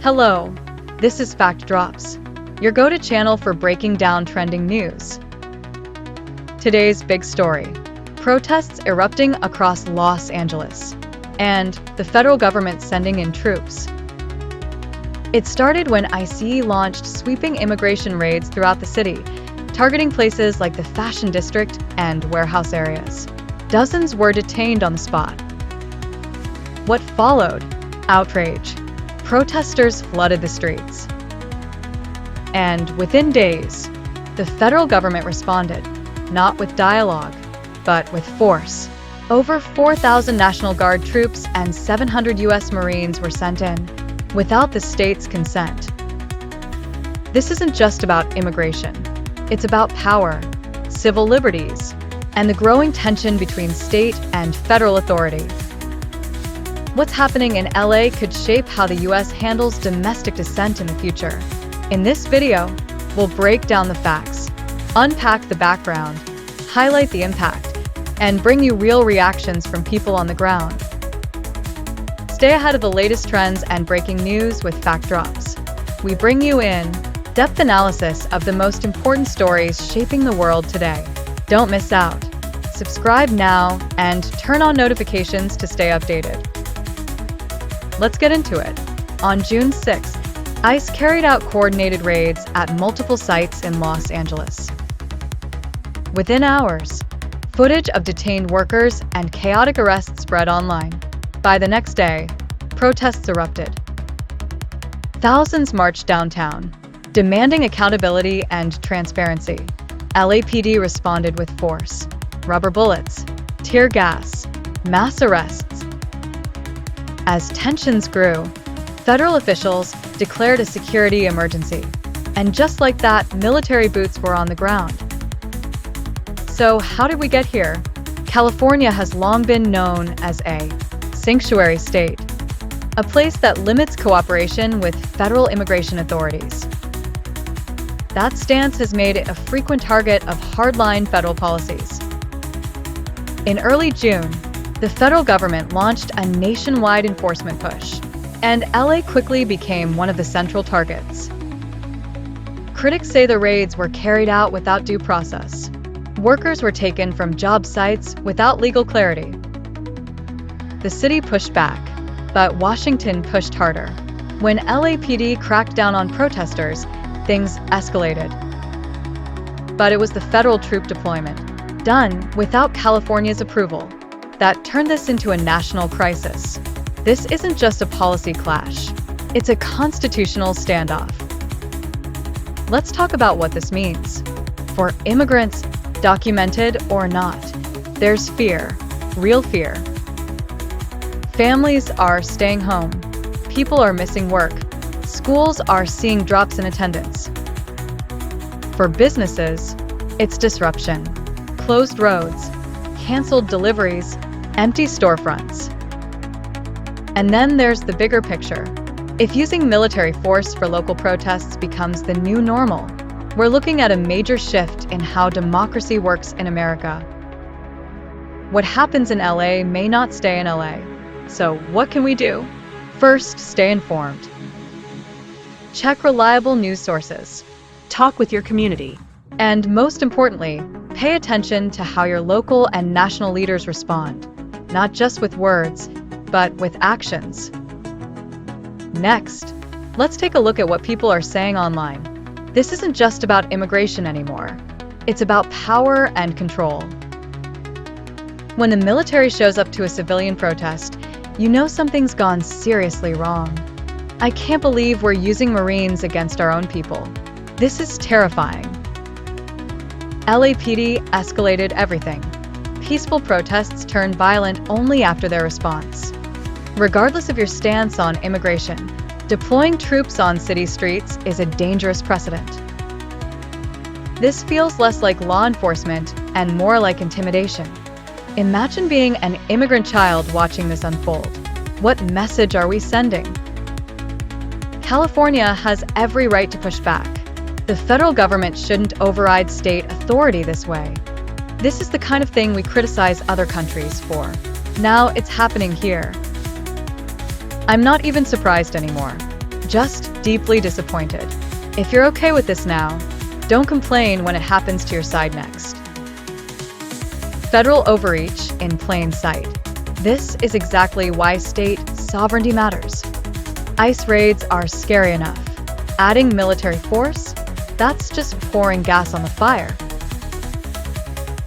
Hello, this is Fact Drops, your go-to channel for breaking down trending news. Today's big story: protests erupting across Los Angeles, and the federal government sending in troops. It started when ICE launched sweeping immigration raids throughout the city, targeting places like the Fashion District and warehouse areas. Dozens were detained on the spot. What followed? Outrage. Protesters flooded the streets. And within days, the federal government responded, not with dialogue, but with force. Over 4,000 National Guard troops and 700 U.S. Marines were sent in, without the state's consent. This isn't just about immigration. It's about power, civil liberties, and the growing tension between state and federal authority. What's happening in LA could shape how the US handles domestic dissent in the future. In this video, we'll break down the facts, unpack the background, highlight the impact, and bring you real reactions from people on the ground. Stay ahead of the latest trends and breaking news with Fact Drops. We bring you in-depth analysis of the most important stories shaping the world today. Don't miss out. Subscribe now and turn on notifications to stay updated. Let's get into it. On June 6th, ICE carried out coordinated raids at multiple sites in Los Angeles. Within hours, footage of detained workers and chaotic arrests spread online. By the next day, protests erupted. Thousands marched downtown, demanding accountability and transparency. LAPD responded with force: rubber bullets, tear gas, mass arrests. As tensions grew, federal officials declared a security emergency. And just like that, military boots were on the ground. So how did we get here? California has long been known as a sanctuary state, a place that limits cooperation with federal immigration authorities. That stance has made it a frequent target of hardline federal policies. In early June, the federal government launched a nationwide enforcement push, and LA quickly became one of the central targets. Critics say the raids were carried out without due process. Workers were taken from job sites without legal clarity. The city pushed back, but Washington pushed harder. When LAPD cracked down on protesters, things escalated. But it was the federal troop deployment, done without California's approval, that turned this into a national crisis. This isn't just a policy clash, it's a constitutional standoff. Let's talk about what this means. For immigrants, documented or not, there's fear, real fear. Families are staying home, people are missing work, schools are seeing drops in attendance. For businesses, it's disruption, closed roads, canceled deliveries, empty storefronts. And then there's the bigger picture. If using military force for local protests becomes the new normal, we're looking at a major shift in how democracy works in America. What happens in LA may not stay in LA. So what can we do? First, stay informed. Check reliable news sources. Talk with your community. And most importantly, pay attention to how your local and national leaders respond, not just with words, but with actions. Next, let's take a look at what people are saying online. This isn't just about immigration anymore. It's about power and control. When the military shows up to a civilian protest, you know something's gone seriously wrong. I can't believe we're using Marines against our own people. This is terrifying. LAPD escalated everything. Peaceful protests turned violent only after their response. Regardless of your stance on immigration, deploying troops on city streets is a dangerous precedent. This feels less like law enforcement and more like intimidation. Imagine being an immigrant child watching this unfold. What message are we sending? California has every right to push back. The federal government shouldn't override state authority this way. This is the kind of thing we criticize other countries for. Now it's happening here. I'm not even surprised anymore. just deeply disappointed. If you're okay with this now, don't complain when it happens to your side next. Federal overreach in plain sight. This is exactly why state sovereignty matters. ICE raids are scary enough. Adding military force? That's just pouring gas on the fire.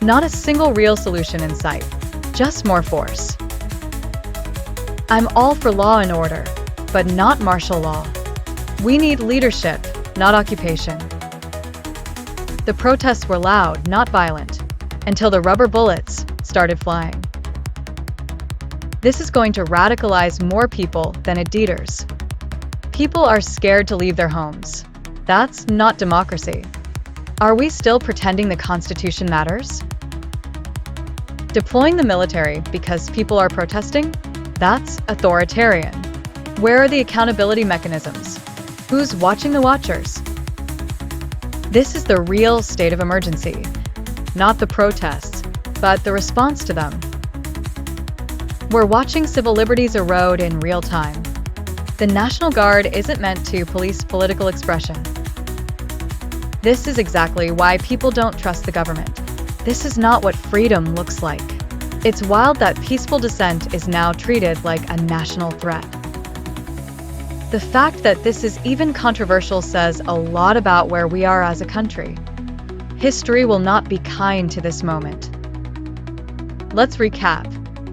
Not a single real solution in sight, just more force. I'm all for law and order, but not martial law. We need leadership, not occupation. The protests were loud, not violent, until the rubber bullets started flying. This is going to radicalize more people than it deters. People are scared to leave their homes. That's not democracy. Are we still pretending the Constitution matters? Deploying the military because people are protesting? That's authoritarian. Where are the accountability mechanisms? Who's watching the watchers? This is the real state of emergency, not the protests, but the response to them. We're watching civil liberties erode in real time. The National Guard isn't meant to police political expression. This is exactly why people don't trust the government. This is not what freedom looks like. It's wild that peaceful dissent is now treated like a national threat. The fact that this is even controversial says a lot about where we are as a country. History will not be kind to this moment. Let's recap.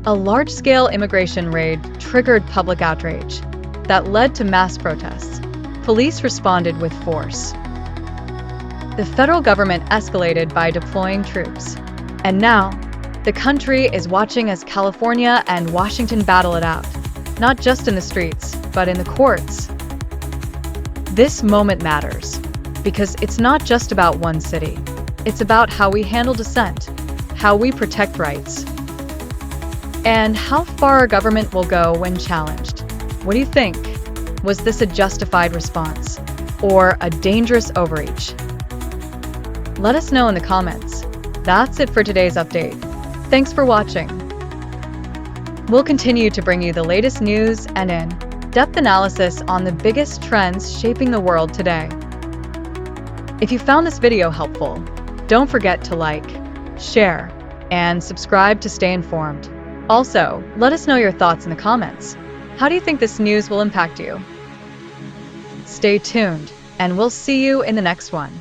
A large-scale immigration raid triggered public outrage that led to mass protests. Police responded with force. The federal government escalated by deploying troops. And now, the country is watching as California and Washington battle it out, not just in the streets, but in the courts. This moment matters, because it's not just about one city. It's about how we handle dissent, how we protect rights, and how far our government will go when challenged. What do you think? Was this a justified response, or a dangerous overreach? Let us know in the comments. That's it for today's update. Thanks for watching. We'll continue to bring you the latest news and in-depth analysis on the biggest trends shaping the world today. If you found this video helpful, don't forget to like, share, and subscribe to stay informed. Also, let us know your thoughts in the comments. How do you think this news will impact you? Stay tuned, and we'll see you in the next one.